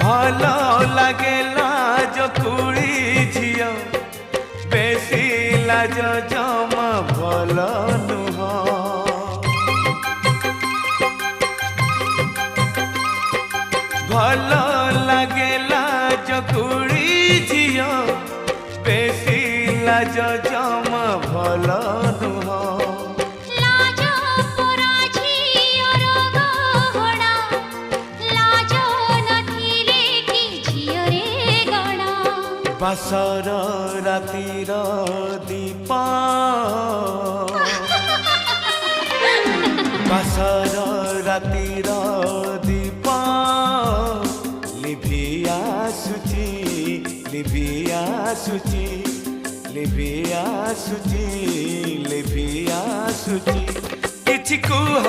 भल लागेला जो कुड़ी झियो बेसी लाज जमा भल नुह भल लागेला जो कुड़ी झियो बेसी लाज जमा भल नुह बासर रातिर दीपा बासर रातिर दीपा लिभिया सुची लिभिया सुची लिभिया सुची लिभिया सुची किछि कुह